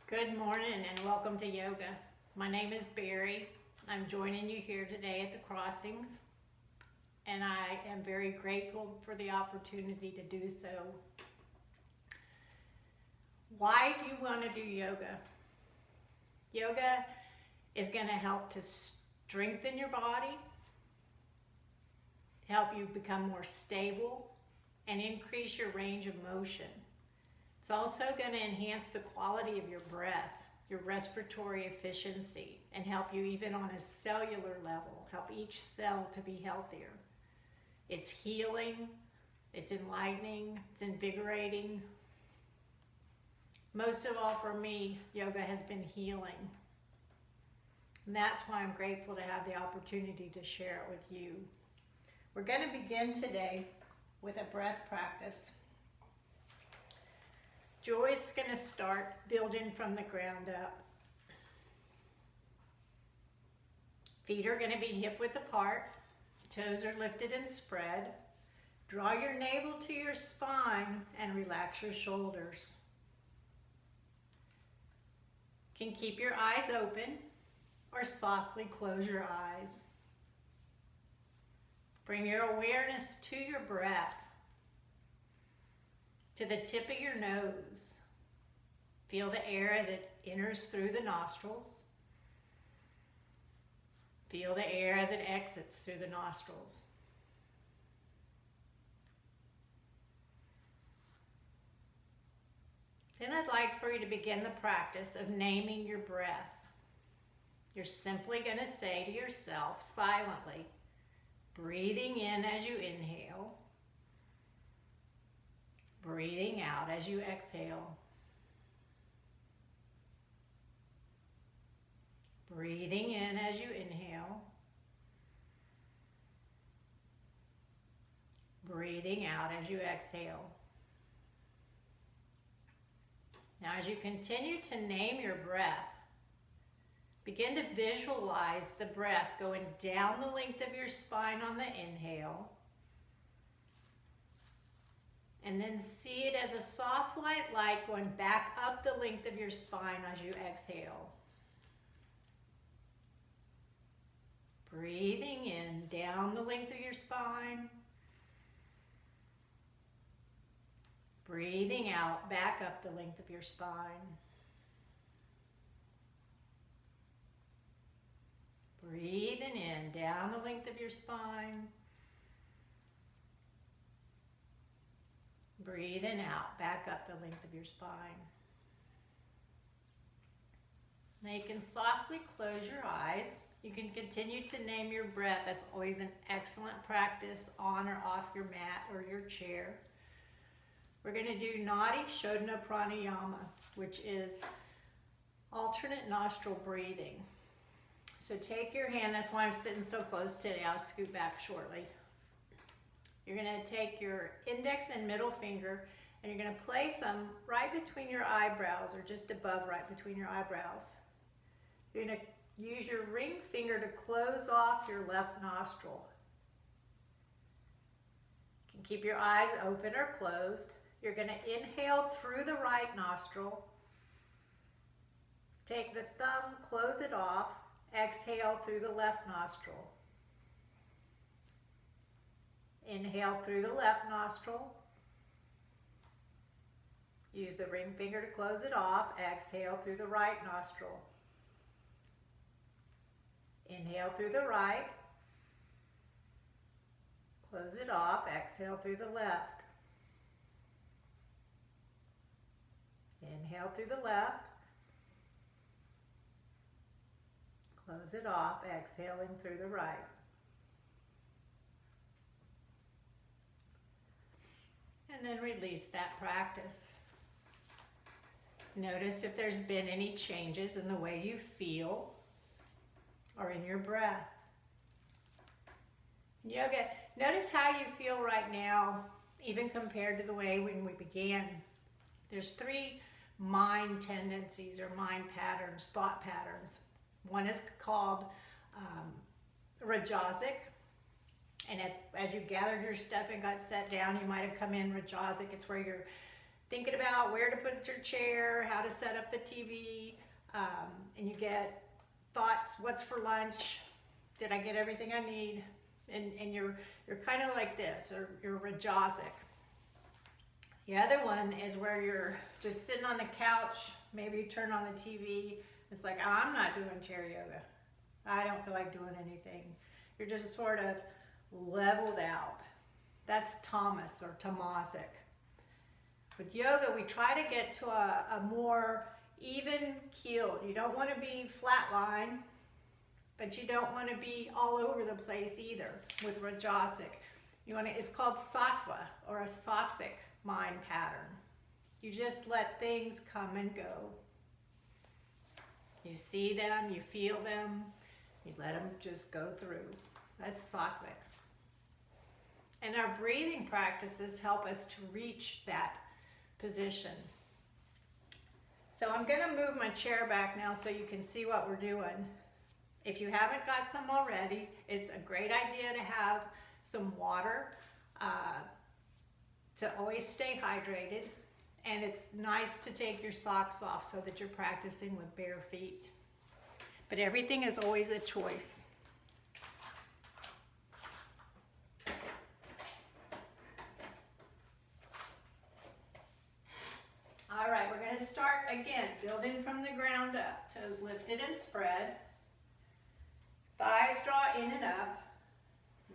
Good morning and welcome to yoga. My name is Barry. I'm joining you here today at the Crossings, and I am very grateful for the opportunity to do so. Why do you want to do yoga? Yoga is going to help to strengthen your body, help you become more stable, and increase your range of motion. It's also going to enhance the quality of your breath, your respiratory efficiency, and help you even on a cellular level, help each cell to be healthier. It's healing, it's enlightening, it's invigorating. Most of all for me, yoga has been healing. And that's why I'm grateful to have the opportunity to share it with you. We're going to begin today with a breath practice. Joy's going to start building from the ground up. Feet are going to be hip-width apart. Toes are lifted and spread. Draw your navel to your spine and relax your shoulders. You can keep your eyes open or softly close your eyes. Bring your awareness to your breath, to the tip of your nose. Feel the air as it enters through the nostrils. Feel the air as it exits through the nostrils. Then I'd like for you to begin the practice of naming your breath. You're simply going to say to yourself silently, breathing in as you inhale, breathing out as you exhale. Breathing in as you inhale. Breathing out as you exhale. Now, as you continue to name your breath, begin to visualize the breath going down the length of your spine on the inhale, and then see it as a soft white light going back up the length of your spine as you exhale. Breathing in down the length of your spine. Breathing out back up the length of your spine. Breathing in down the length of your spine. Breathing out back up the length of your spine. Now you can softly close your eyes. You can continue to name your breath. That's always an excellent practice on or off your mat or your chair. We're going to do Nadi Shodhana Pranayama, which is alternate nostril breathing. So take your hand, that's why I'm sitting so close today. I'll scoot back shortly. You're going to take your index and middle finger and you're going to place them right between your eyebrows or just above right between your eyebrows. You're going to use your ring finger to close off your left nostril. You can keep your eyes open or closed. You're going to inhale through the right nostril. Take the thumb, close it off. Exhale through the left nostril. Inhale through the left nostril. Use the ring finger to close it off. Exhale through the right nostril. Inhale through the right. Close it off. Exhale through the left. Inhale through the left. Close it off. Exhaling through the right. And then release that practice. Notice if there's been any changes in the way you feel or in your breath. Yoga, notice how you feel right now, even compared to the way when we began. There's three mind tendencies or mind patterns, thought patterns. One is called Rajasic, and as you gathered your stuff and got set down, you might have come in Rajasic. It's where you're thinking about where to put your chair, how to set up the TV, and you get thoughts, what's for lunch? Did I get everything I need? And you're kind of like this, or you're Rajasic. The other one is where you're just sitting on the couch, maybe you turn on the TV. It's like, oh, I'm not doing chair yoga. I don't feel like doing anything. You're just sort of leveled out. That's Tamas or Tamasic. With yoga, we try to get to a more even keeled. You don't want to be flatline, but you don't want to be all over the place either with Rajasic. It's called Sattva or a Sattvic mind pattern. You just let things come and go. You see them, you feel them, you let them just go through. That's Sattvic. And our breathing practices help us to reach that position. So I'm going to move my chair back now so you can see what we're doing. If you haven't got some already, it's a great idea to have some water to always stay hydrated. And it's nice to take your socks off so that you're practicing with bare feet. But everything is always a choice. All right, we're going to start again, building from the ground up. Toes lifted and spread. Thighs draw in and up.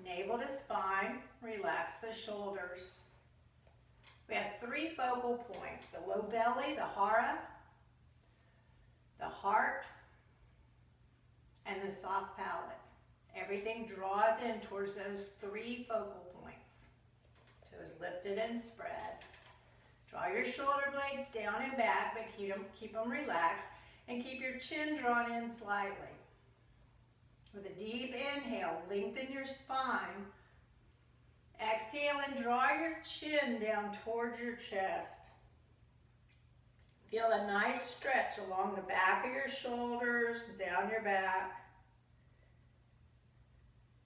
Navel to spine. Relax the shoulders. We have 3 focal points: the low belly, the hara, the heart, and the soft palate. Everything draws in towards those 3 focal points. Toes lifted and spread. Draw your shoulder blades down and back, but keep them relaxed, and keep your chin drawn in slightly. With a deep inhale, lengthen your spine. Exhale and draw your chin down towards your chest. Feel a nice stretch along the back of your shoulders, down your back.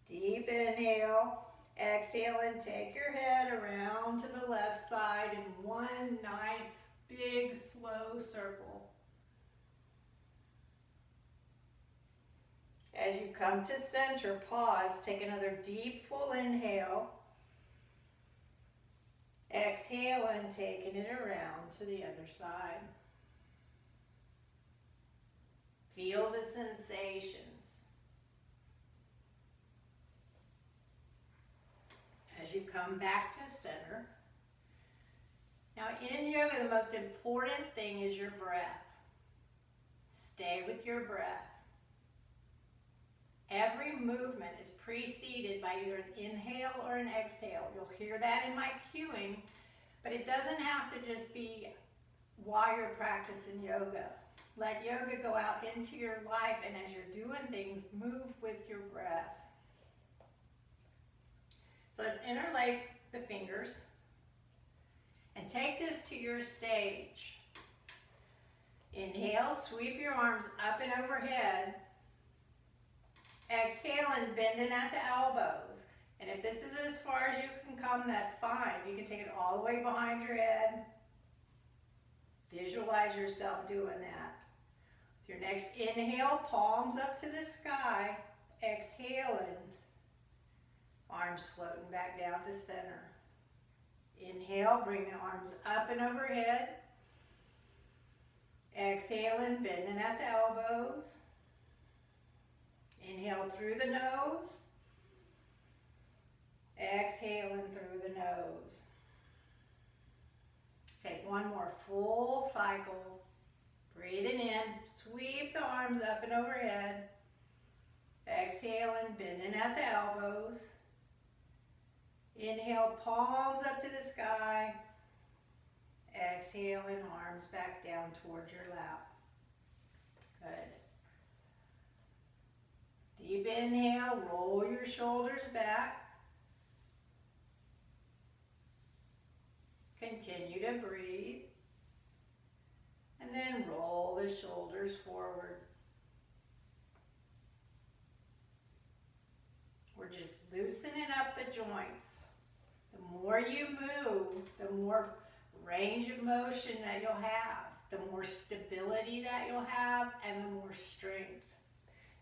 Deep inhale. Exhale and take your head around to the left side in one nice, big, slow circle. As you come to center, pause. Take another deep, full inhale. Exhale and taking it around to the other side. Feel the sensations. As you come back to center. Now in yoga, the most important thing is your breath. Stay with your breath. Every movement is preceded by either an inhale or an exhale. You'll hear that in my cueing, but it doesn't have to just be while you're practicing yoga. Let yoga go out into your life, and as you're doing things, move with your breath. So let's interlace the fingers and take this to your stage. Inhale, sweep your arms up and overhead. Exhale and bending at the elbows. And if this is as far as you can come, that's fine. You can take it all the way behind your head. Visualize yourself doing that. With your next inhale, palms up to the sky. Exhaling. Arms floating back down to center. Inhale, bring the arms up and overhead. Exhaling, bending at the elbows. Inhale through the nose. Exhaling through the nose. Take one more full cycle. Breathing in, sweep the arms up and overhead. Exhaling, bending at the elbows. Inhale, palms up to the sky. Exhaling, arms back down towards your lap. Good. Deep inhale, roll your shoulders back. Continue to breathe. And then roll the shoulders forward. We're just loosening up the joints. The more you move, the more range of motion that you'll have, the more stability that you'll have, and the more strength.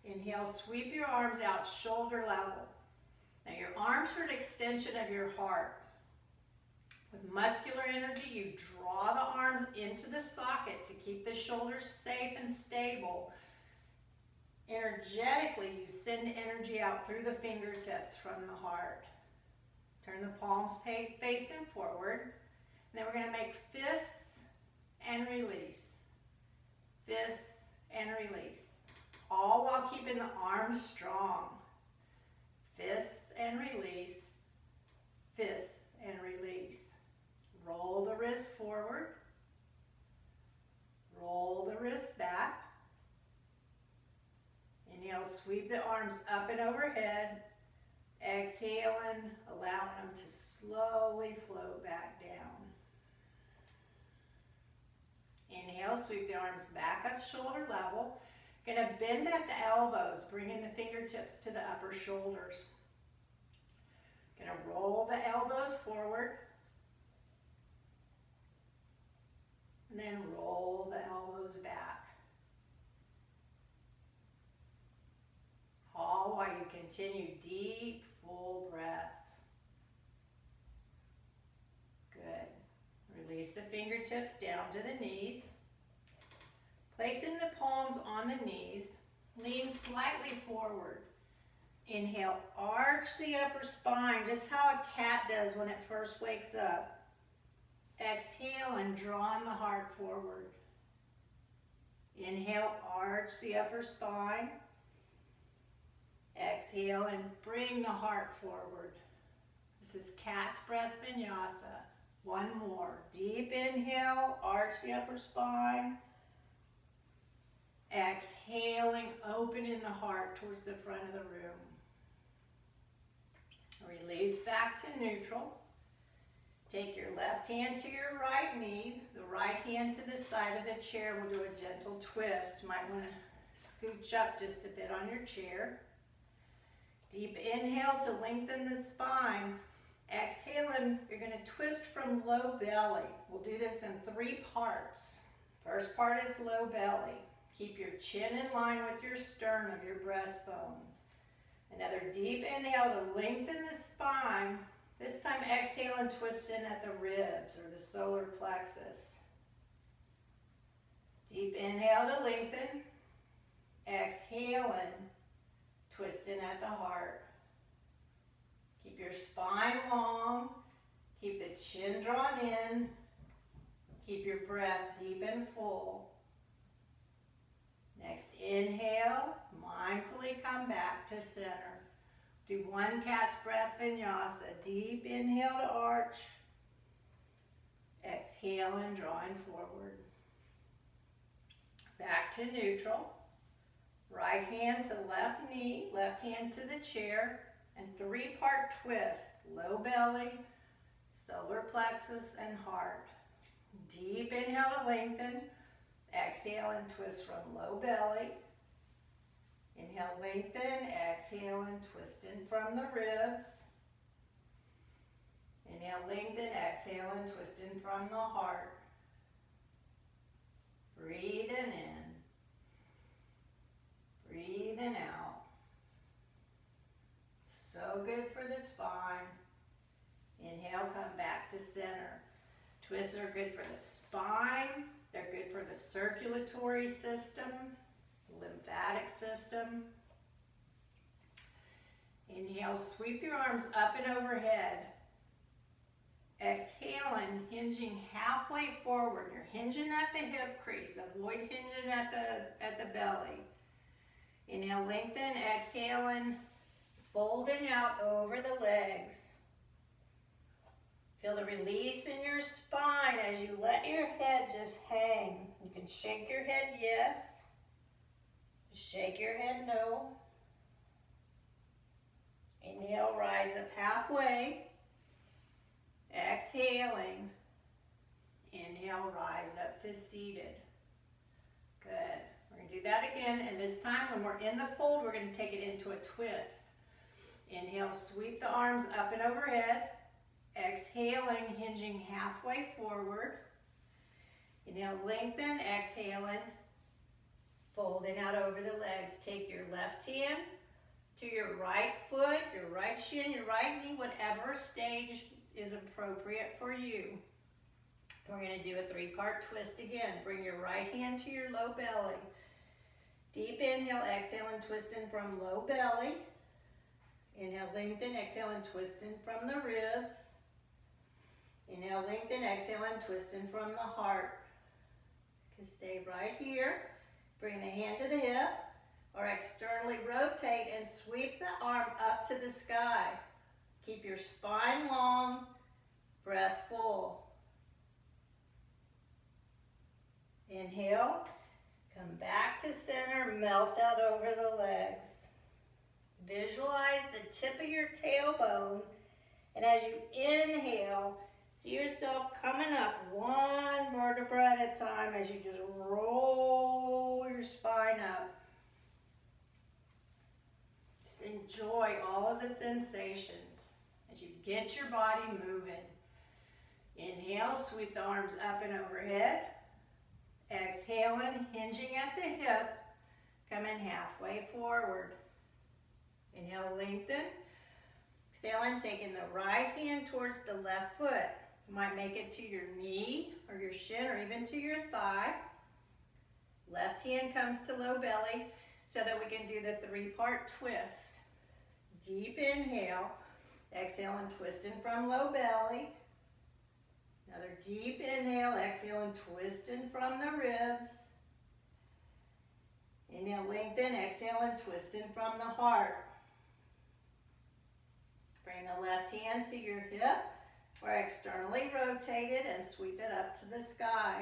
Inhale, sweep your arms out shoulder level. Now your arms are an extension of your heart. With muscular energy, you draw the arms into the socket to keep the shoulders safe and stable. Energetically, you send energy out through the fingertips from the heart. Turn the palms facing forward. And then we're going to make fists and release. Fists and release. All while keeping the arms strong. Fists and release. Fists and release. Roll the wrist forward. Roll the wrist back. Inhale, sweep the arms up and overhead. Exhaling, allowing them to slowly float back down. Inhale, sweep the arms back up shoulder level. Gonna bend at the elbows, bringing the fingertips to the upper shoulders. Gonna roll the elbows forward. And then roll the elbows back. All while you continue deep, full breaths. Good. Release the fingertips down to the knees. Placing the palms on the knees, lean slightly forward. Inhale, arch the upper spine, just how a cat does when it first wakes up. Exhale and draw the heart forward. Inhale, arch the upper spine. Exhale and bring the heart forward. This is cat's breath vinyasa. One more. Deep inhale, arch the upper spine. Exhaling, opening the heart towards the front of the room. Release back to neutral. Take your left hand to your right knee, the right hand to the side of the chair. We'll do a gentle twist. You might want to scooch up just a bit on your chair. Deep inhale to lengthen the spine. Exhaling, you're going to twist from low belly. We'll do this in 3 parts. First part is low belly. Keep your chin in line with your sternum, your breastbone. Another deep inhale to lengthen the spine. This time exhale and twist in at the ribs or the solar plexus. Deep inhale to lengthen. Exhale and twist in at the heart. Keep your spine long. Keep the chin drawn in. Keep your breath deep and full. Next, inhale. Mindfully come back to center. Do 1 cat's breath vinyasa. Deep inhale to arch. Exhale and drawing forward. Back to neutral. Right hand to left knee, left hand to the chair, and 3-part twist. Low belly, solar plexus, and heart. Deep inhale to lengthen. Exhale and twist from low belly. Inhale, lengthen. Exhale and twist in from the ribs. Inhale, lengthen. Exhale and twist in from the heart. Breathing in. Breathing out. So good for the spine. Inhale, come back to center. Twists are good for the spine. They're good for the circulatory system, lymphatic system. Inhale, sweep your arms up and overhead. Exhaling, hinging halfway forward. You're hinging at the hip crease. Avoid hinging at the belly. Inhale, lengthen. Exhaling, folding out over the legs. Feel the release in your spine as you let your head just hang. You can shake your head yes. Shake your head no. Inhale, rise up halfway. Exhaling. Inhale, rise up to seated. Good. We're going to do that again, and this time when we're in the fold, we're going to take it into a twist. Inhale, sweep the arms up and overhead. Exhaling, hinging halfway forward. Inhale, lengthen, exhaling, folding out over the legs. Take your left hand to your right foot, your right shin, your right knee, whatever stage is appropriate for you. We're going to do a three-part twist again. Bring your right hand to your low belly. Deep inhale, exhale and twisting from low belly. Inhale, lengthen, exhale and twisting from the ribs. Inhale, lengthen, exhale and twisting from the heart. You can stay right here. Bring the hand to the hip or externally rotate and sweep the arm up to the sky. Keep your spine long, breath full. Inhale, come back to center, melt out over the legs. Visualize the tip of your tailbone, and as you inhale, see yourself coming up one vertebra at a time as you just roll your spine up. Just enjoy all of the sensations as you get your body moving. Inhale, sweep the arms up and overhead. Exhaling, hinging at the hip, coming halfway forward. Inhale, lengthen. Exhaling, taking the right hand towards the left foot. You might make it to your knee or your shin or even to your thigh. Left hand comes to low belly so that we can do the three-part twist. Deep inhale, exhale and twisting from low belly. Another deep inhale, exhale and twisting from the ribs. Inhale, lengthen, exhale and twisting from the heart. Bring the left hand to your hip or externally rotate it and sweep it up to the sky.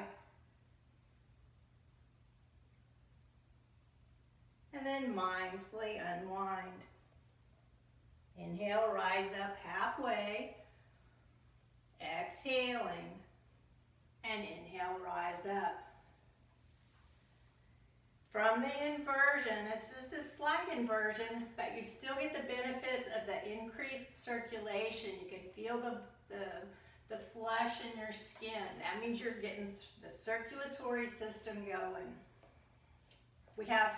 And then mindfully unwind. Inhale, rise up halfway. Exhaling, and inhale, rise up. From the inversion, it's just a slight inversion, but you still get the benefits of the increased circulation. You can feel the flush in your skin. That means you're getting the circulatory system going. We have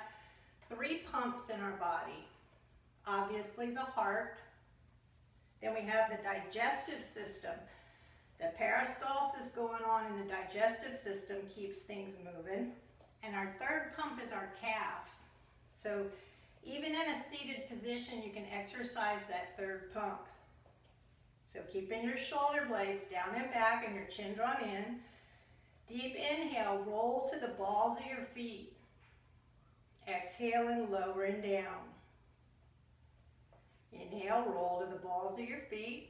3 pumps in our body. Obviously the heart. Then we have the digestive system. The peristalsis going on in the digestive system keeps things moving. And our third pump is our calves. So even in a seated position, you can exercise that third pump. So keeping your shoulder blades down and back and your chin drawn in. Deep inhale, roll to the balls of your feet. Exhaling, lowering down. Inhale, roll to the balls of your feet.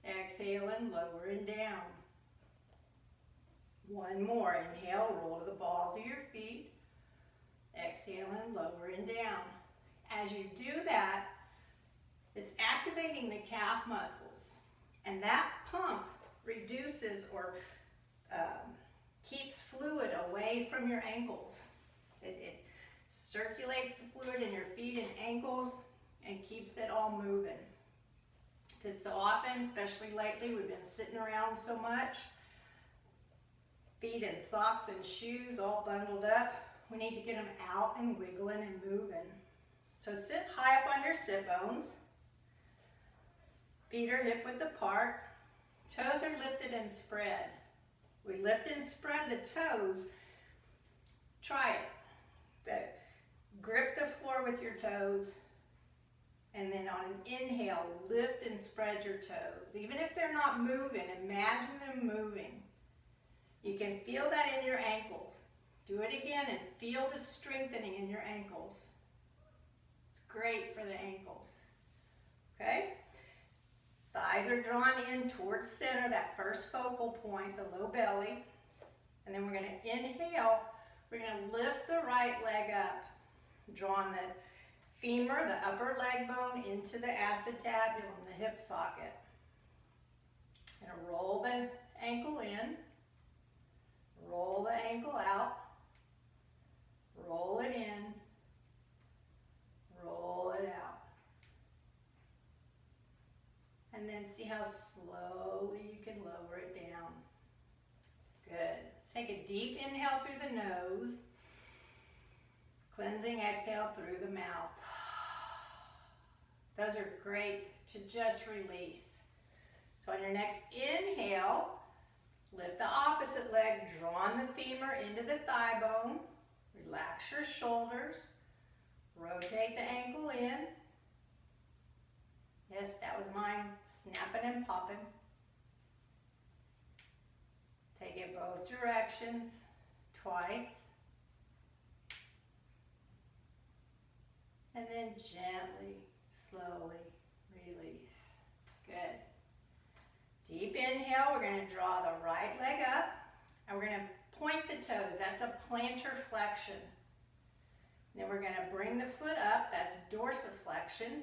Exhaling, lowering down. One more. Inhale, roll to the balls of your feet. Exhaling, lowering down. As you do that, it's activating the calf muscles. And that pump reduces or keeps fluid away from your ankles. It circulates the fluid in your feet and ankles and keeps it all moving. Because so often, especially lately, we've been sitting around so much. Feet in socks and shoes all bundled up. We need to get them out and wiggling and moving. So sit high up on your sit bones. Feet are hip width apart. Toes are lifted and spread. We lift and spread the toes. Try it. But grip the floor with your toes. And then on an inhale, lift and spread your toes. Even if they're not moving, imagine them moving. You can feel that in your ankles. Do it again and feel the strengthening in your ankles. It's great for the ankles. Okay? Thighs are drawn in towards center, that first focal point, the low belly. And then we're going to inhale. We're going to lift the right leg up. Drawing the femur, the upper leg bone, into the acetabulum, the hip socket. Going to roll the ankle in. Roll the ankle out. Roll it in. Roll it out. take a deep inhale through the nose. Cleansing exhale through the mouth. Those are great to just release. So on your next inhale, lift the opposite leg, drawing the femur into the thigh bone. Relax your shoulders. Rotate the ankle in. Yes, that was mine, snapping and popping. Take it both directions, twice. And then gently, slowly release. Good. Deep inhale, we're going to draw the right leg up, and we're going to point the toes. That's a plantar flexion. Then we're going to bring the foot up, that's dorsiflexion.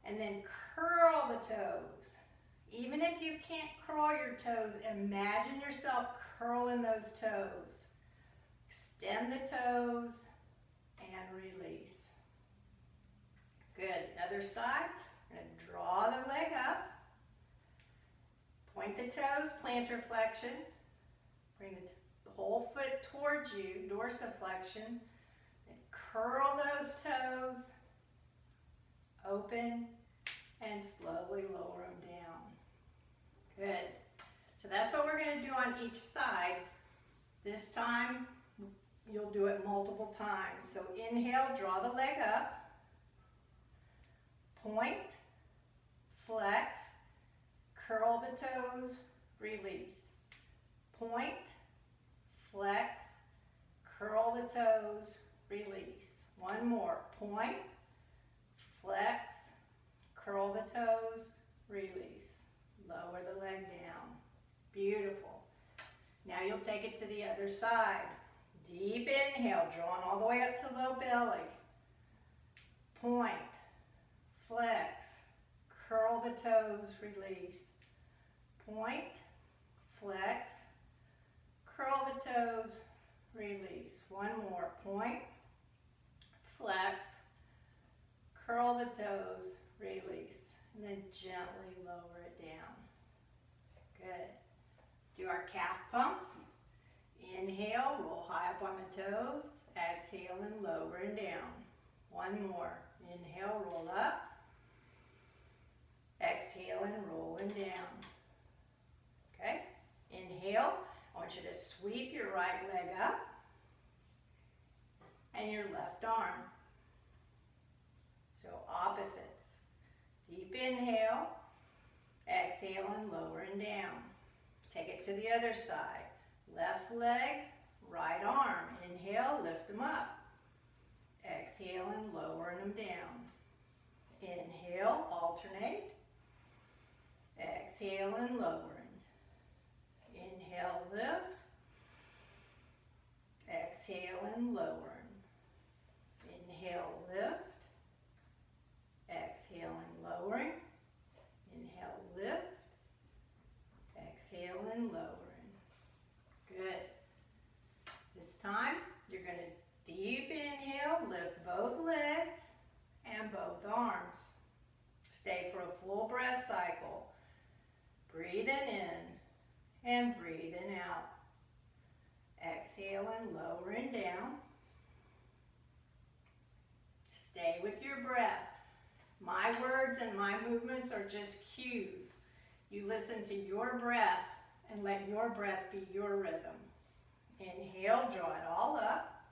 And then curl the toes. Even if you can't curl your toes, imagine yourself curling those toes. Extend the toes and release. Good. Other side. I'm going to draw the leg up. Point the toes, plantar flexion. Bring the whole foot towards you, dorsiflexion. Then curl those toes. Open and slowly lower them down. Good. So that's what we're going to do on each side. This time, you'll do it multiple times. So inhale, draw the leg up. Point, flex, curl the toes, release. Point, flex, curl the toes, release. One more. Point, flex, curl the toes, release. Lower the leg down. Beautiful. Now you'll take it to the other side. Deep inhale, drawing all the way up to low belly. Point, flex, curl the toes, release. Point, flex, curl the toes, release. One more. Point, flex, curl the toes, release. And then gently lower it down. Good. Let's do our calf pumps. Inhale, roll high up on the toes. Exhale and lower and down. One more. Inhale, roll up. Exhale and roll and down. Okay? Inhale, I want you to sweep your right leg up and your left arm. So opposites. Deep inhale, exhale and lower and down. Take it to the other side. Left leg, right arm. Inhale, lift them up. Exhale and lowering them down. Inhale, alternate. Exhale and lowering. Inhale, lift. Exhale and lowering. Inhale, lift. Exhale and lowering. Inhale, lift. Exhale and lowering. Good. This time, you're going to deep inhale, lift both legs and both arms. Stay for a full breath cycle. Breathing in and breathing out. Exhale and lowering down. Stay with your breath. My words and my movements are just cues. You listen to your breath and let your breath be your rhythm. Inhale, draw it all up.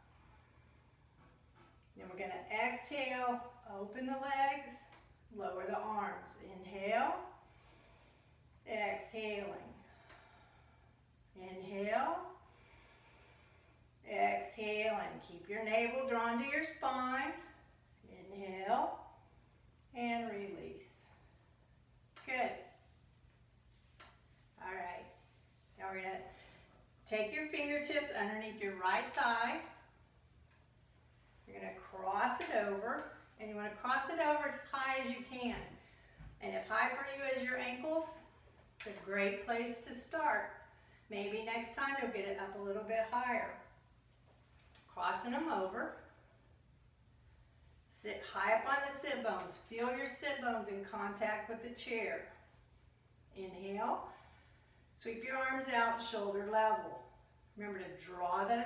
Then we're going to exhale, open the legs, lower the arms. Inhale, exhaling. Inhale, exhaling. Keep your navel drawn to your spine. Inhale and release. Good. All right. Now we're going to take your fingertips underneath your right thigh. You're going to cross it over, and you want to cross it over as high as you can. And if high for you is your ankles, it's a great place to start. Maybe next time you'll get it up a little bit higher. Crossing them over. Sit high up on the sit bones. Feel your sit bones in contact with the chair. Inhale. Sweep your arms out, shoulder level. Remember to draw the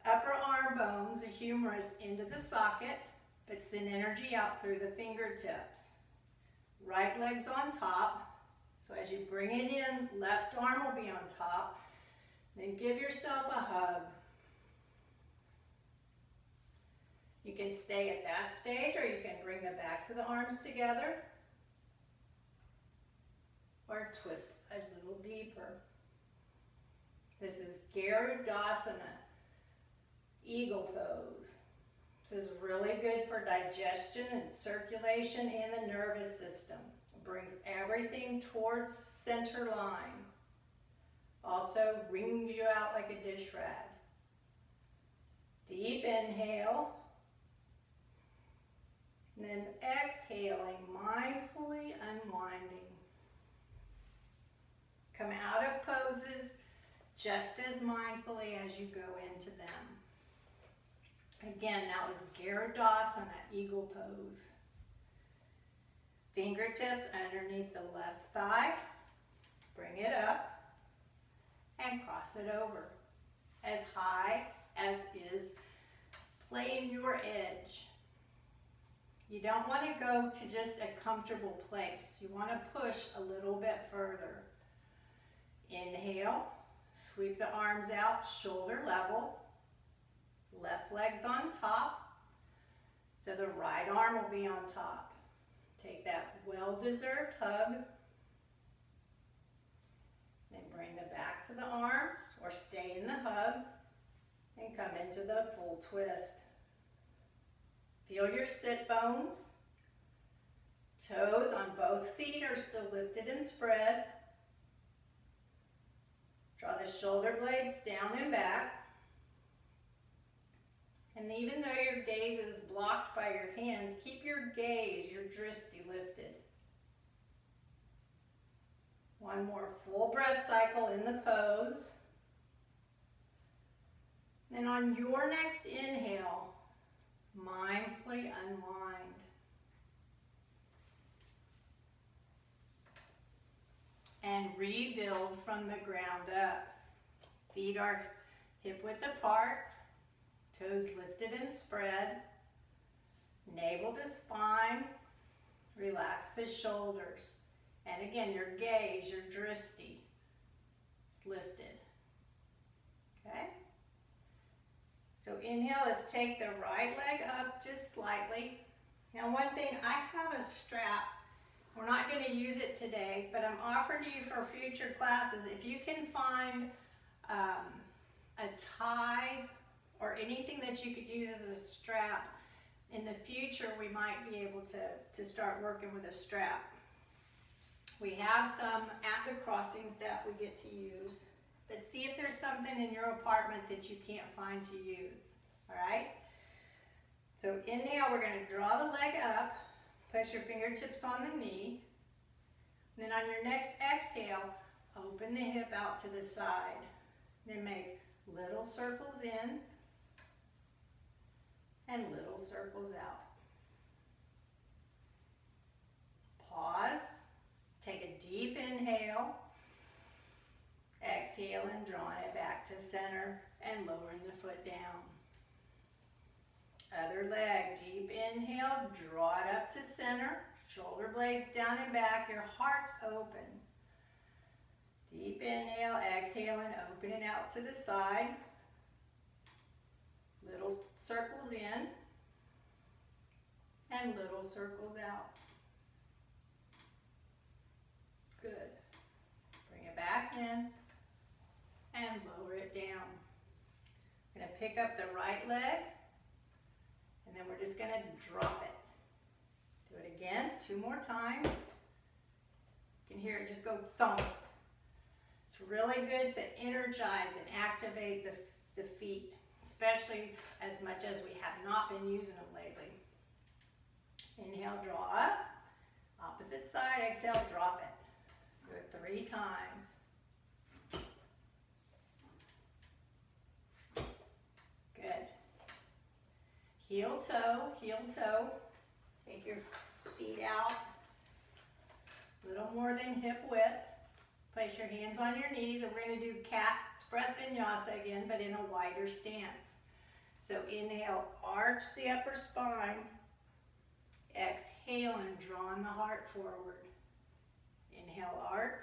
upper arm bones, the humerus, into the socket, but send energy out through the fingertips. Right leg's on top, so as you bring it in, left arm will be on top. Then give yourself a hug. You can stay at that stage, or you can bring the backs of the arms together, or twist a little deeper. This is Garudasana, eagle pose. This is really good for digestion and circulation and the nervous system. It brings everything towards center line. Also wrings you out like a dish rag. Deep inhale. And then exhaling, mindfully unwinding. Come out of poses just as mindfully as you go into them. Again, that was Garudasana, eagle pose. Fingertips underneath the left thigh. Bring it up and cross it over as high as is playing your edge. You don't want to go to just a comfortable place. You want to push a little bit further. Inhale, sweep the arms out, shoulder level. Left leg's on top, so the right arm will be on top. Take that well-deserved hug. Then bring the backs of the arms, or stay in the hug, and come into the full twist. Feel your sit bones. Toes on both feet are still lifted and spread. Draw the shoulder blades down and back. And even though your gaze is blocked by your hands, keep your gaze, your drishti lifted. One more full breath cycle in the pose. Then on your next inhale, mindfully unwind. And rebuild from the ground up. Feet are hip width apart, toes lifted and spread, navel to spine, relax the shoulders. And again, your gaze, your drishti, is lifted. Okay? So inhale is take the right leg up just slightly. Now one thing, I have a strap. We're not going to use it today, but I'm offering to you for future classes. If you can find a tie or anything that you could use as a strap, in the future we might be able to start working with a strap. We have some at the crossings that we get to use, but see if there's something in your apartment that you can't find to use, all right? So inhale, we're going to draw the leg up, place your fingertips on the knee, and then on your next exhale, open the hip out to the side. Then make little circles in and little circles out. Pause. Take a deep inhale. Exhale and drawing it back to center and lowering the foot down. Other leg. Deep inhale. Draw it up to center. Shoulder blades down and back. Your heart's open. Deep inhale. Exhale and open it out to the side. Little circles in and little circles out. Good. Bring it back in and lower it down. I'm going to pick up the right leg and then we're just going to drop it. Do it again, 2 more times. You can hear it just go thump. It's really good to energize and activate the feet, especially as much as we have not been using them lately. Inhale, draw up. Opposite side, exhale, drop it. Do it 3 times. Good. Heel toe, heel toe. Take your feet out. A little more than hip width. Place your hands on your knees, and we're going to do cat's breath vinyasa again, but in a wider stance. So inhale, arch the upper spine. Exhale and drawing the heart forward. Inhale, arch.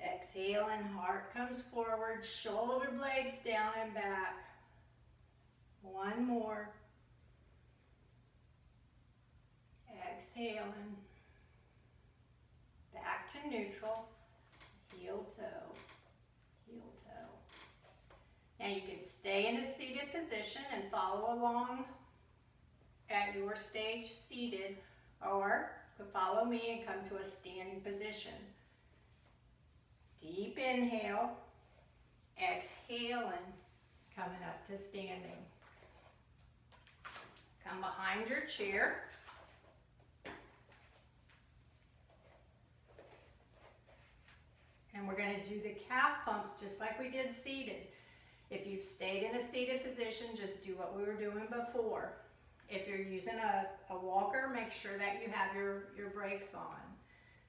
Exhale and heart comes forward, shoulder blades down and back. One more. Exhaling. Back to neutral. Heel toe. Heel toe. Now you can stay in a seated position and follow along at your stage seated, or you can follow me and come to a standing position. Deep inhale, exhaling, coming up to standing. Come behind your chair. And we're going to do the calf pumps just like we did seated. If you've stayed in a seated position, just do what we were doing before. If you're using a walker, make sure that you have your brakes on.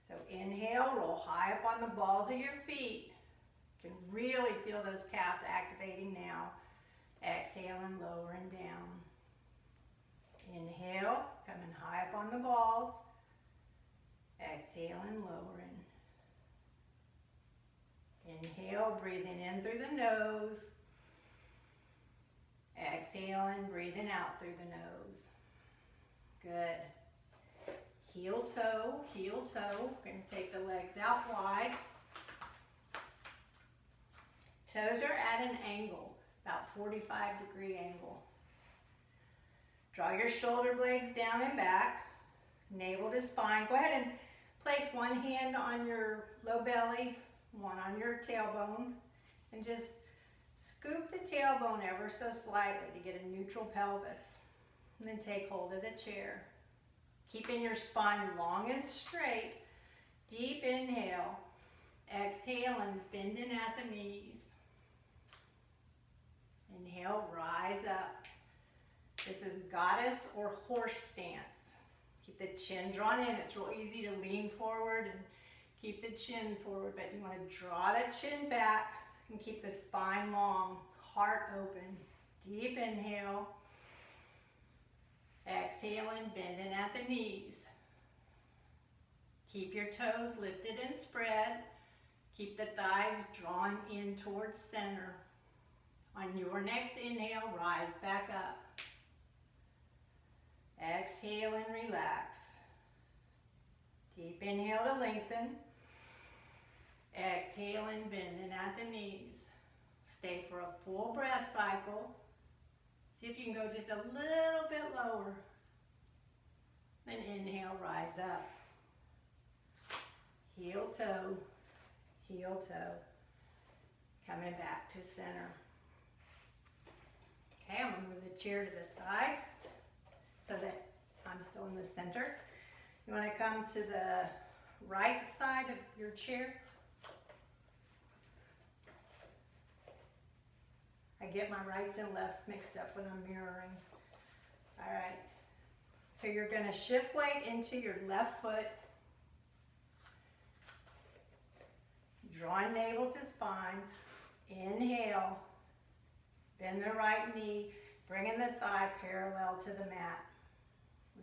So inhale, roll high up on the balls of your feet. You can really feel those calves activating now. Exhaling, lowering down. Inhale, coming high up on the balls. Exhaling, lowering. Inhale, breathing in through the nose. Exhaling, breathing out through the nose. Good. Heel toe, heel toe. We're going to take the legs out wide. Toes are at an angle, about 45-degree angle. Draw your shoulder blades down and back, navel to spine. Go ahead and place one hand on your low belly, one on your tailbone, and just scoop the tailbone ever so slightly to get a neutral pelvis. And then take hold of the chair. Keeping your spine long and straight. Deep inhale. Exhale and bending at the knees. Inhale, rise up. This is goddess or horse stance. Keep the chin drawn in. It's real easy to lean forward and keep the chin forward, but you want to draw the chin back and keep the spine long, heart open. Deep inhale. Exhaling, bending at the knees. Keep your toes lifted and spread. Keep the thighs drawn in towards center. On your next inhale, rise back up. Exhale and relax. Deep inhale to lengthen. Exhale and bending at the knees. Stay for a full breath cycle. See if you can go just a little bit lower. Then inhale, rise up. Heel toe, heel toe. Coming back to center. Okay, I'm going to move the chair to the side so that I'm still in the center. You want to come to the right side of your chair. I get my rights and lefts mixed up when I'm mirroring. All right. So you're going to shift weight into your left foot. Drawing navel to spine. Inhale. Bend the right knee. Bringing the thigh parallel to the mat.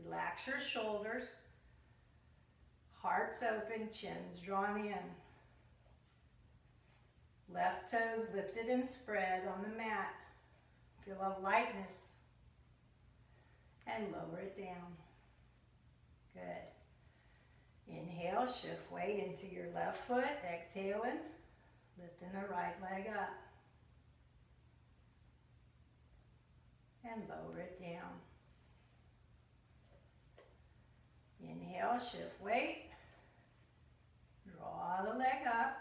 Relax your shoulders. Hearts open, chins drawn in. Left toes lifted and spread on the mat. Feel a lightness. And lower it down. Good. Inhale, shift weight into your left foot. Exhaling, lifting the right leg up. And lower it down. Inhale, shift weight. Draw the leg up.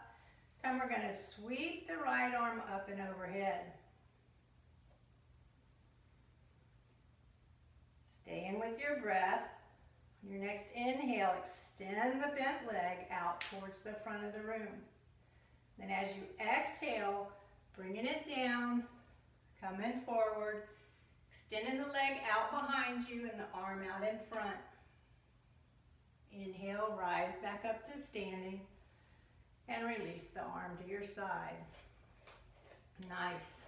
This time we're going to sweep the right arm up and overhead. Stay in with your breath. On your next inhale, extend the bent leg out towards the front of the room. Then as you exhale, bringing it down, coming forward, extending the leg out behind you and the arm out in front. Inhale, rise back up to standing. And release the arm to your side. Nice.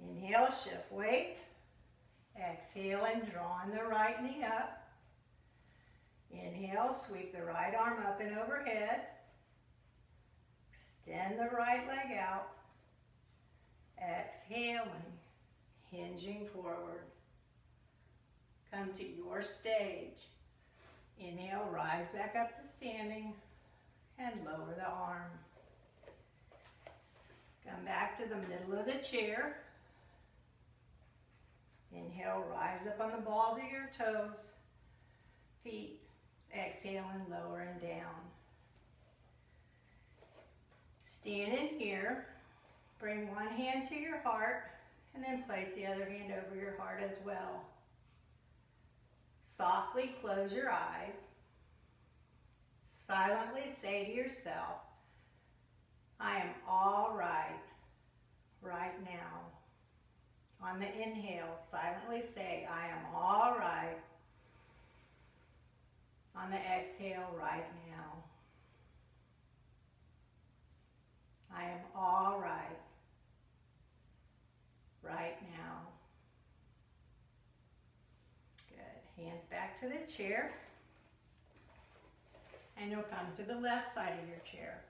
Inhale, shift weight. Exhale and drawing the right knee up. Inhale, sweep the right arm up and overhead. Extend the right leg out. Exhaling, hinging forward. Come to your stage. Inhale, rise back up to standing and lower the arm. Come back to the middle of the chair. Inhale, rise up on the balls of your toes, feet. Exhale and lower and down. Stand in here. Bring one hand to your heart and then place the other hand over your heart as well. Softly close your eyes. Silently say to yourself, I am all right, right now. On the inhale, silently say, I am all right. On the exhale, right now. I am all right, right now. Good. Hands back to the chair. And you'll come to the left side of your chair.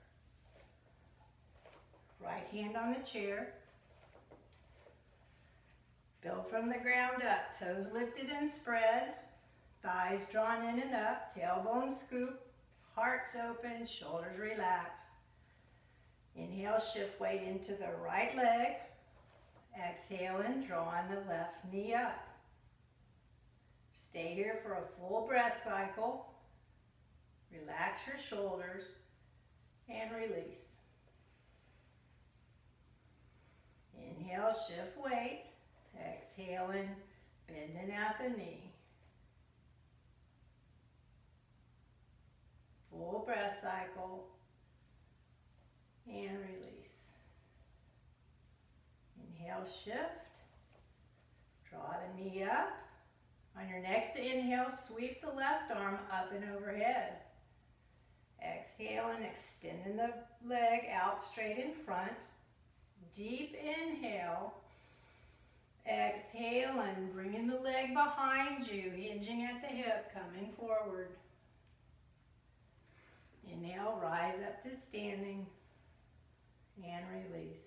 Right hand on the chair. Build from the ground up. Toes lifted and spread. Thighs drawn in and up. Tailbone scoop. Hearts open. Shoulders relaxed. Inhale, shift weight into the right leg. Exhale and drawing the left knee up. Stay here for a full breath cycle. Relax your shoulders and release. Inhale, shift weight. Exhaling, bending out the knee. Full breath cycle and release. Inhale, shift. Draw the knee up. On your next inhale, sweep the left arm up and overhead. Exhale and extending the leg out straight in front. Deep inhale. Exhale and bringing the leg behind you, hinging at the hip, coming forward. Inhale, rise up to standing and release.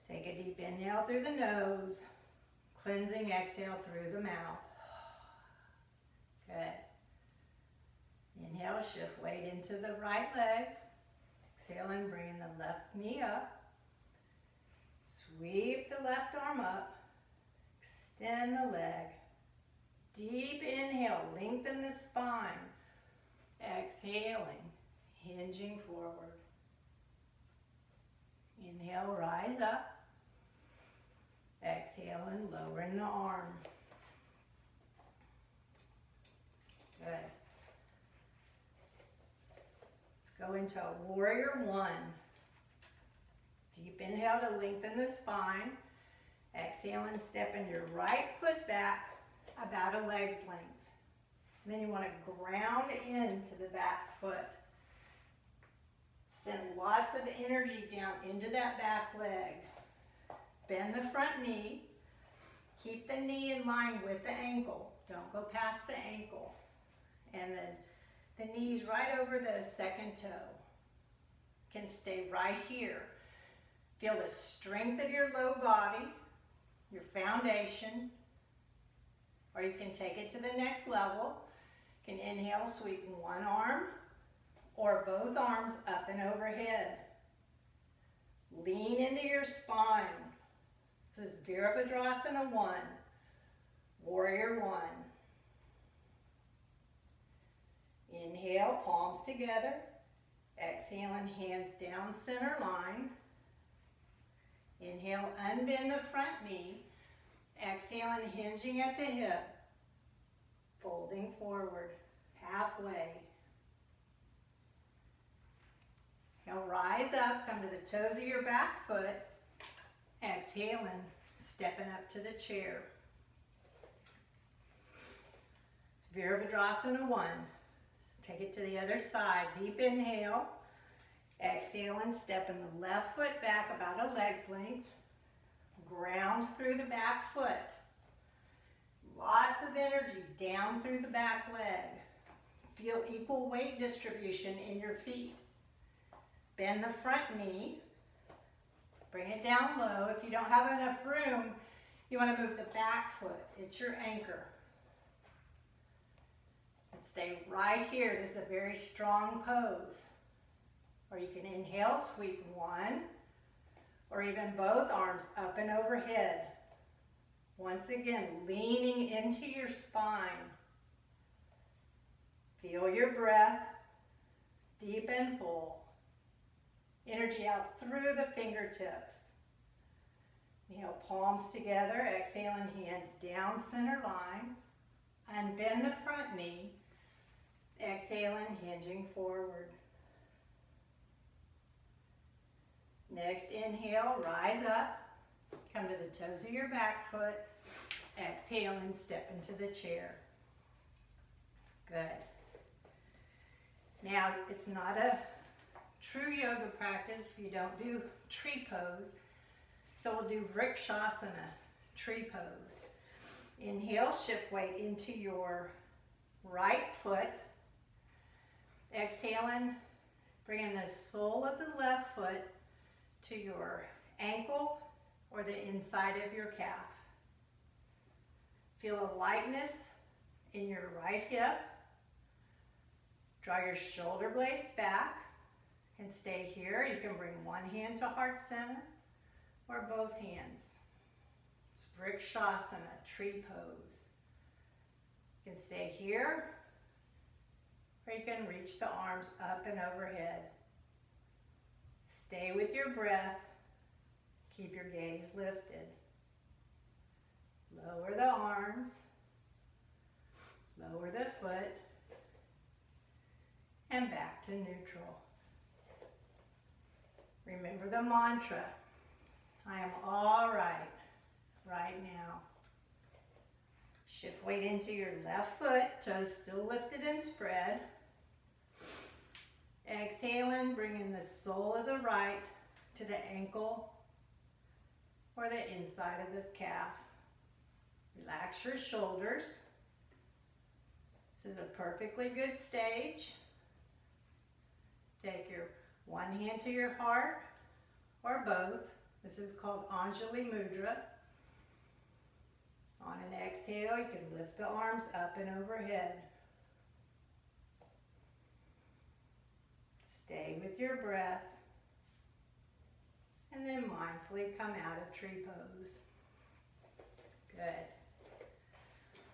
Take a deep inhale through the nose, cleansing exhale through the mouth. Good. Inhale, shift weight into the right leg. Exhaling, bringing the left knee up. Sweep the left arm up. Extend the leg. Deep inhale, lengthen the spine. Exhaling, hinging forward. Inhale, rise up. Exhaling, lowering the arm. Good. Let's go into warrior one. Deep inhale to lengthen the spine. Exhale and stepping your right foot back about a leg's length. And then you want to ground into the back foot. Send lots of energy down into that back leg. Bend the front knee. Keep the knee in line with the ankle. Don't go past the ankle. And then the knees right over the second toe. Can stay right here. Feel the strength of your low body, your foundation, or you can take it to the next level. You can inhale, sweeping one arm or both arms up and overhead. Lean into your spine. This is Virabhadrasana 1, Warrior 1. Inhale, palms together. Exhaling, hands down center line. Inhale, unbend the front knee. Exhaling, hinging at the hip. Folding forward, halfway. Now rise up, come to the toes of your back foot. Exhaling, stepping up to the chair. It's Virabhadrasana 1. Take it to the other side. Deep inhale. Exhale and step in the left foot back about a leg's length. Ground through the back foot. Lots of energy down through the back leg. Feel equal weight distribution in your feet. Bend the front knee. Bring it down low. If you don't have enough room, you want to move the back foot. It's your anchor. And stay right here. This is a very strong pose. Or you can inhale, sweep one, or even both arms up and overhead. Once again, leaning into your spine. Feel your breath, deep and full. Energy out through the fingertips. Inhale, palms together, exhaling, hands down center line. Unbend the front knee. Exhaling, hinging forward. Next inhale, rise up. Come to the toes of your back foot. Exhale and step into the chair. Good. Now, it's not a true yoga practice if you don't do tree pose. So we'll do Vrikshasana, tree pose. Inhale, shift weight into your right foot. Exhaling, bringing the sole of the left foot to your ankle or the inside of your calf. Feel a lightness in your right hip. Draw your shoulder blades back and stay here. You can bring one hand to heart center or both hands. It's Vrikshasana, tree pose. You can stay here or you can reach the arms up and overhead. Stay with your breath. Keep your gaze lifted. Lower the arms. Lower the foot. And back to neutral. Remember the mantra. I am all right now. Shift weight into your left foot. Toes still lifted and spread. Exhaling, bringing the sole of the right to the ankle or the inside of the calf. Relax your shoulders. This is a perfectly good stage. Take your one hand to your heart or both. This is called Anjali Mudra. On an exhale, you can lift the arms up and overhead. Stay with your breath. And then mindfully come out of tree pose. Good.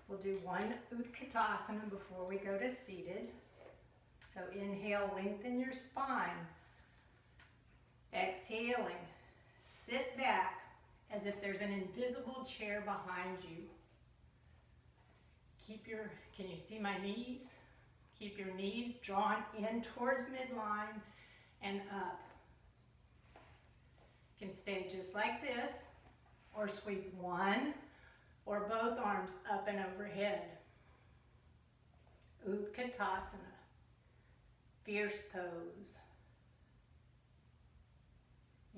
We'll do one Utkatasana before we go to seated. So inhale, lengthen your spine. Exhaling, sit back as if there's an invisible chair behind you. Can you see my knees? Keep your knees drawn in towards midline and up. You can stay just like this, or sweep one or both arms up and overhead. Utkatasana, fierce pose.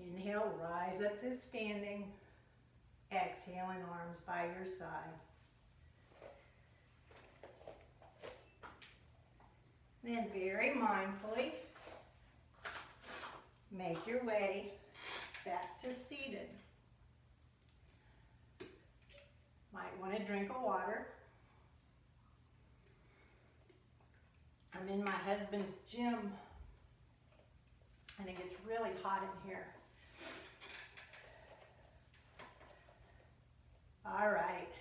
Inhale, rise up to standing. Exhaling, arms by your side. Then very mindfully, make your way back to seated. Might want to drink of water. I'm in my husband's gym and it gets really hot in here. All right.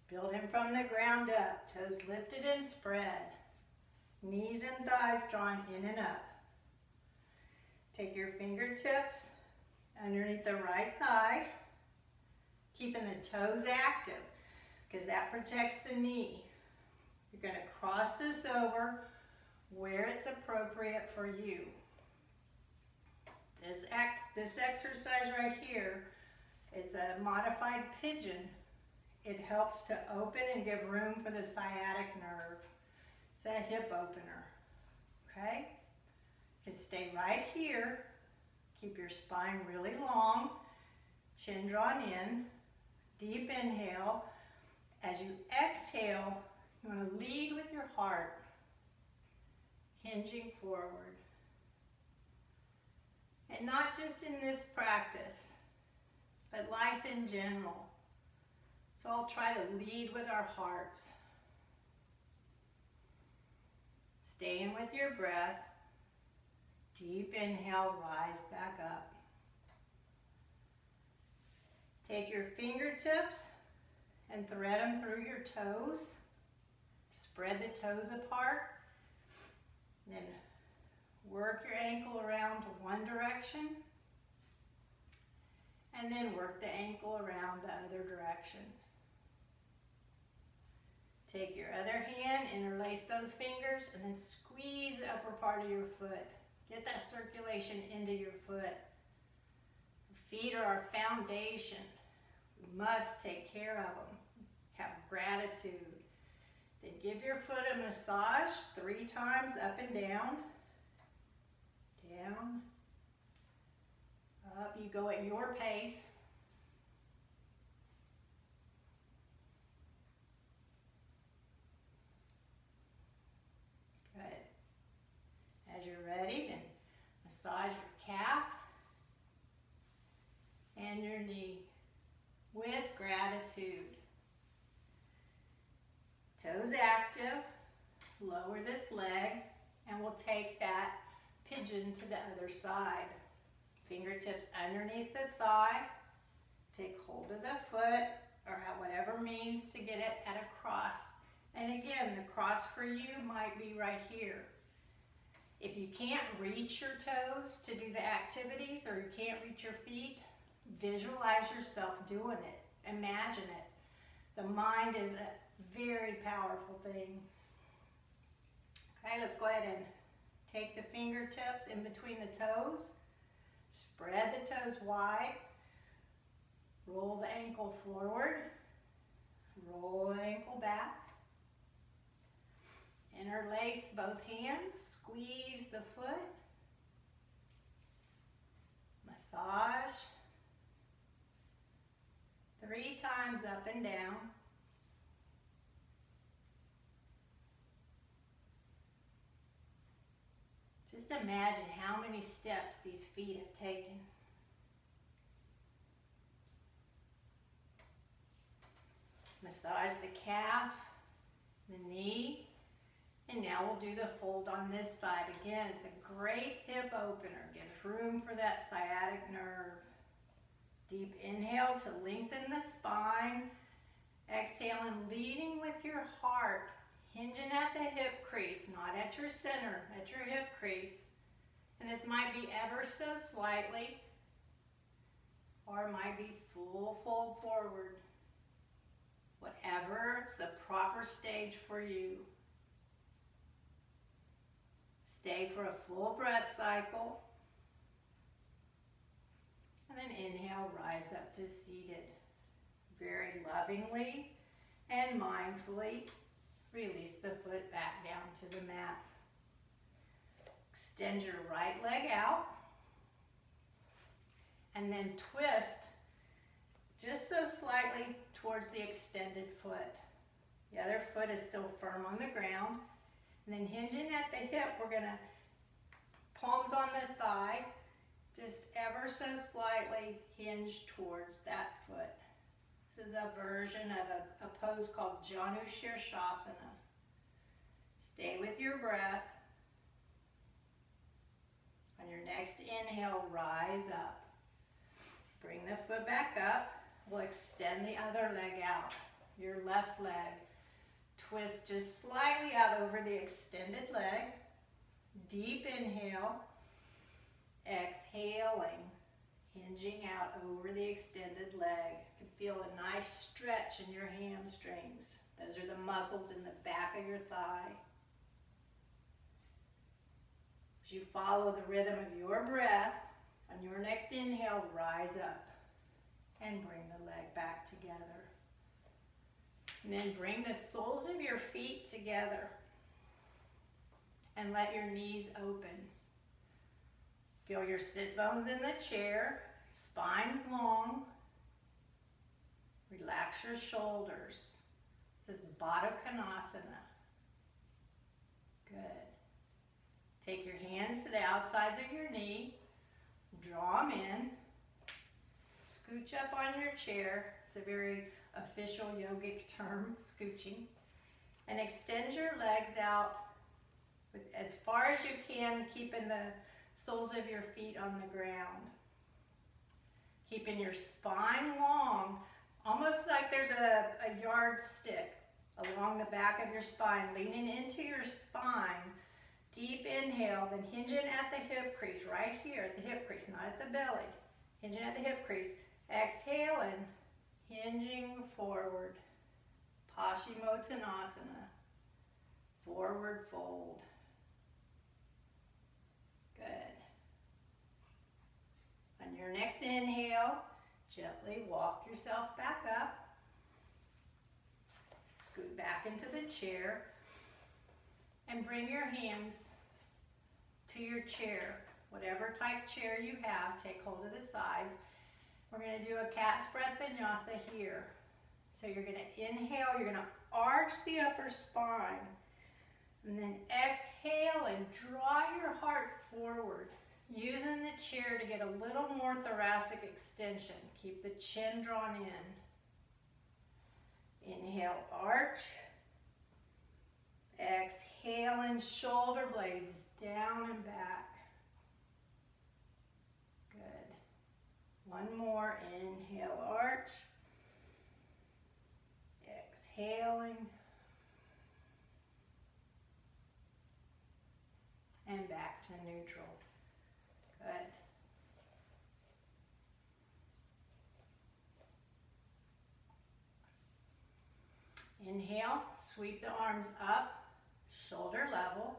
Build him from the ground up. Toes lifted and spread. Knees and thighs drawn in and up. Take your fingertips underneath the right thigh, keeping the toes active because that protects the knee. You're going to cross this over where it's appropriate for you. This exercise right here, it's a modified pigeon. It helps to open and give room for the sciatic nerve. It's a hip opener, okay? You can stay right here. Keep your spine really long, chin drawn in. Deep inhale. As you exhale, you want to lead with your heart, hinging forward. And not just in this practice, but life in general. So I'll try to lead with our hearts. Staying with your breath. Deep inhale, rise back up. Take your fingertips and thread them through your toes. Spread the toes apart. Then work your ankle around to one direction. And then work the ankle around the other direction. Take your other hand, interlace those fingers, and then squeeze the upper part of your foot. Get that circulation into your foot. Feet are our foundation. We must take care of them. Have gratitude. Then give your foot a massage 3 times up and down. Down. Up. You go at your pace. Good. As you're ready, then massage your calf and your knee with gratitude. Toes active. Lower this leg and we'll take that pigeon to the other side. Fingertips underneath the thigh. Take hold of the foot or whatever means to get it at a cross. And again, the cross for you might be right here. If you can't reach your toes to do the activities or you can't reach your feet, visualize yourself doing it. Imagine it. The mind is a very powerful thing. Okay, let's go ahead and take the fingertips in between the toes. Spread the toes wide. Roll the ankle forward. Roll the ankle back. Interlace both hands. Squeeze the foot. Massage. 3 times up and down. Just imagine how many steps these feet have taken. Massage the calf, the knee, and now we'll do the fold on this side. Again, it's a great hip opener. Gives room for that sciatic nerve. Deep inhale to lengthen the spine. Exhale and leading with your heart. Hinging at the hip crease, not at your center, at your hip crease. And this might be ever so slightly, or it might be full fold forward. Whatever is the proper stage for you. Stay for a full breath cycle. And then inhale, rise up to seated. Very lovingly and mindfully. Release the foot back down to the mat. Extend your right leg out. And then twist just so slightly towards the extended foot. The other foot is still firm on the ground. And then hinging at the hip, we're going to palms on the thigh. Just ever so slightly hinge towards that foot. This is a version of a pose called Janu Shirshasana. Stay with your breath. On your next inhale, rise up. Bring the foot back up. We'll extend the other leg out. Your left leg. Twist just slightly out over the extended leg. Deep inhale. Exhaling. Hinging out over the extended leg. You can feel a nice stretch in your hamstrings. Those are the muscles in the back of your thigh. As you follow the rhythm of your breath, on your next inhale, rise up and bring the leg back together. And then bring the soles of your feet together. and let your knees open. Feel your sit bones in the chair, spine's long. Relax your shoulders. This is Baddha Konasana. Good. Take your hands to the outsides of your knee. Draw them in. Scooch up on your chair. It's a very official yogic term, scooching. And extend your legs out as far as you can, keeping the soles of your feet on the ground. Keeping your spine long, almost like there's a yardstick along the back of your spine, leaning into your spine. Deep inhale, then hinging at the hip crease, right here at the hip crease, not at the belly. Hinging at the hip crease. Exhaling, hinging forward. Paschimottanasana. Forward fold. Good. On your next inhale, gently walk yourself back up. Scoot back into the chair. And bring your hands to your chair. Whatever type chair you have, take hold of the sides. We're going to do a cat's breath vinyasa here. So you're going to inhale, you're going to arch the upper spine. And then exhale and draw your heart forward. Using the chair to get a little more thoracic extension. Keep the chin drawn in. Inhale, arch. Exhale and shoulder blades down and back. Good. One more. Inhale, arch. Exhaling. And back to neutral. Good. Inhale, sweep the arms up, shoulder level.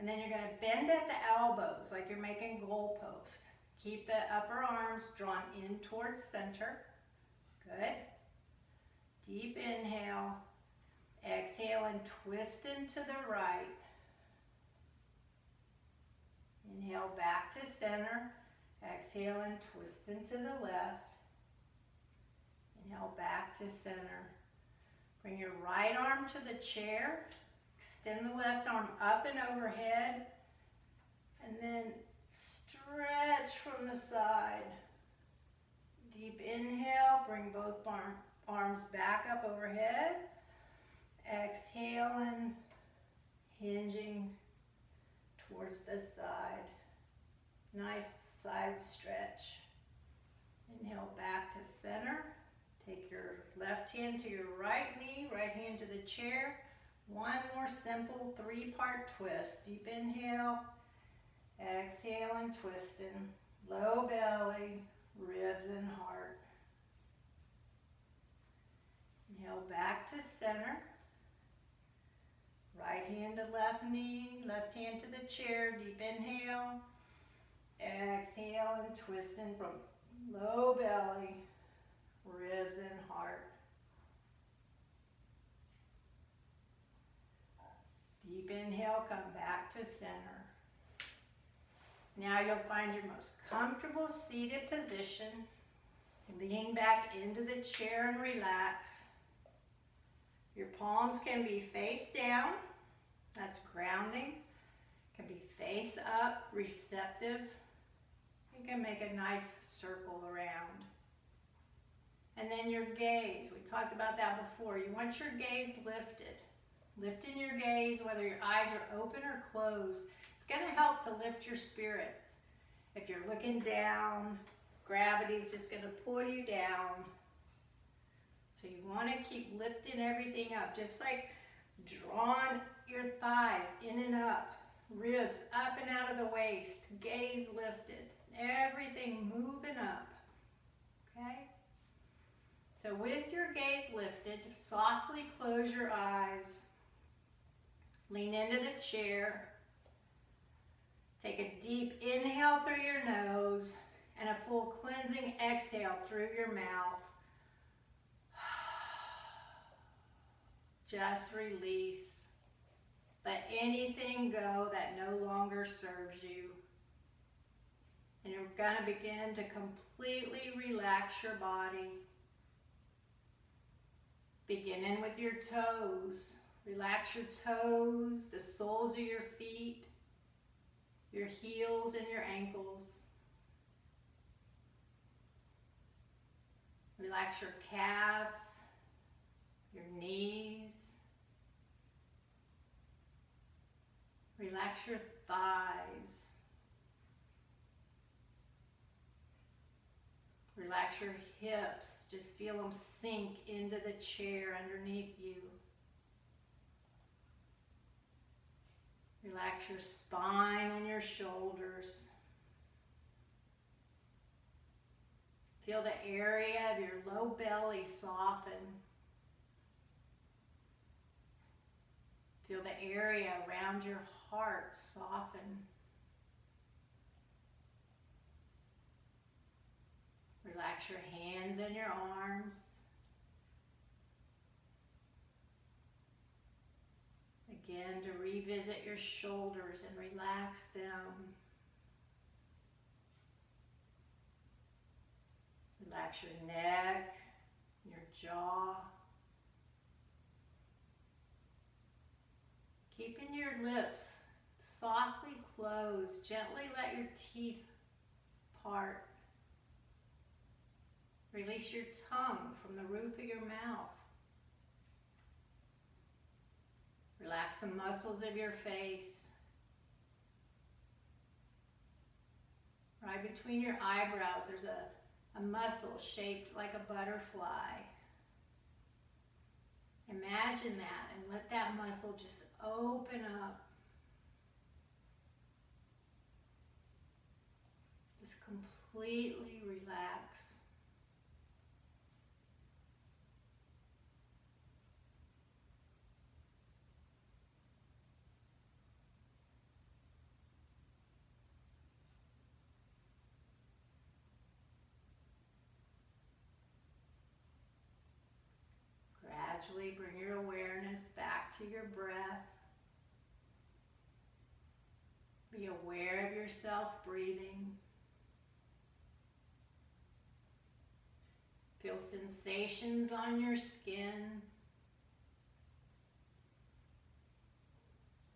And then you're going to bend at the elbows like you're making goalposts. Keep the upper arms drawn in towards center. Good. Deep inhale. Exhale and twist into the right. Inhale back to center. Exhale and twist into the left. Inhale back to center. Bring your right arm to the chair. Extend the left arm up and overhead. And then stretch from the side. Deep inhale. Bring both arms back up overhead. Exhale and hinging towards the side. Nice side stretch. Inhale back to center. Take your left hand to your right knee, right hand to the chair. One more simple 3-part twist. Deep inhale. Exhale and twisting. Low belly, ribs and heart. Inhale back to center. Right hand to left knee, left hand to the chair. Deep inhale. Exhale and twisting from low belly, ribs and heart. Deep inhale, come back to center. Now you'll find your most comfortable seated position. Lean back into the chair and relax. Your palms can be face down. That's grounding. Can be face up, receptive. You can make a nice circle around. And then your gaze. We talked about that before. You want your gaze lifted. Lifting your gaze, whether your eyes are open or closed, it's going to help to lift your spirits. If you're looking down, gravity's just going to pull you down. So you want to keep lifting everything up, just like drawing your thighs in and up, ribs up and out of the waist, gaze lifted, everything moving up, okay? So with your gaze lifted, softly close your eyes, lean into the chair, take a deep inhale through your nose and a full cleansing exhale through your mouth. Just release. Let anything go that no longer serves you. And you're going to begin to completely relax your body. Beginning with your toes. Relax your toes, the soles of your feet, your heels and your ankles. Relax your calves, your knees. Relax your thighs. Relax your hips. Just feel them sink into the chair underneath you. Relax your spine and your shoulders. Feel the area of your low belly soften. Feel the area around your heart soften. Relax your hands and your arms. Again, to revisit your shoulders and relax them. Relax your neck, your jaw. Keeping your lips softly closed. Gently let your teeth part. Release your tongue from the roof of your mouth. Relax the muscles of your face. Right between your eyebrows, there's a muscle shaped like a butterfly. Imagine that and let that muscle just open up. Just completely relax. Gradually bring your awareness back to your breath. Be aware of yourself breathing. Feel sensations on your skin.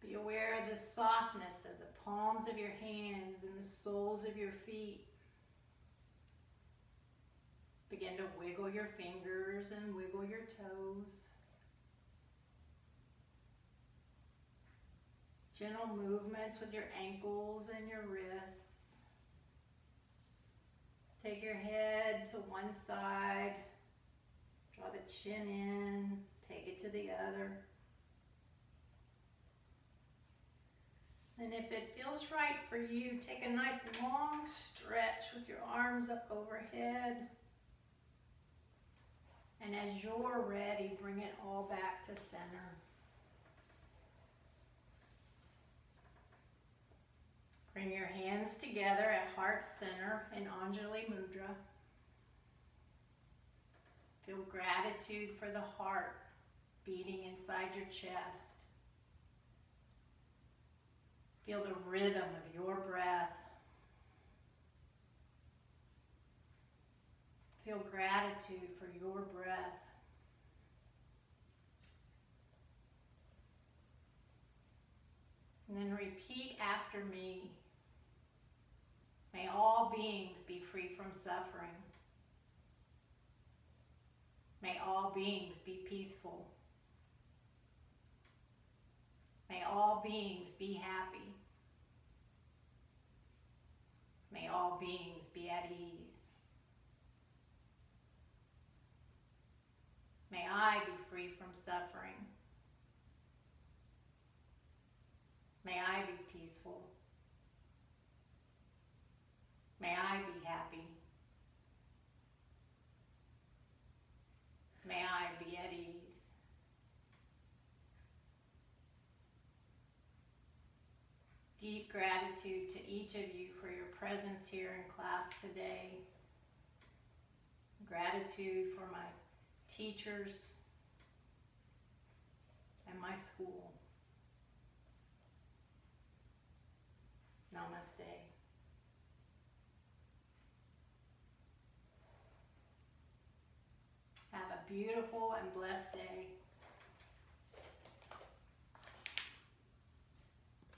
Be aware of the softness of the palms of your hands and the soles of your feet. Begin to wiggle your fingers and wiggle your toes. Gentle movements with your ankles and your wrists. Take your head to one side. Draw the chin in. Take it to the other. And if it feels right for you, take a nice long stretch with your arms up overhead. And as you're ready, bring it all back to center. Bring your hands together at heart center in Anjali Mudra. Feel gratitude for the heart beating inside your chest. Feel the rhythm of your breath. Feel gratitude for your breath. And then repeat after me. May all beings be free from suffering. May all beings be peaceful. May all beings be happy. May all beings be at ease. May I be free from suffering. May I be peaceful. May I be happy. May I be at ease. Deep gratitude to each of you for your presence here in class today. Gratitude for my teachers and my school. Namaste. Have a beautiful and blessed day.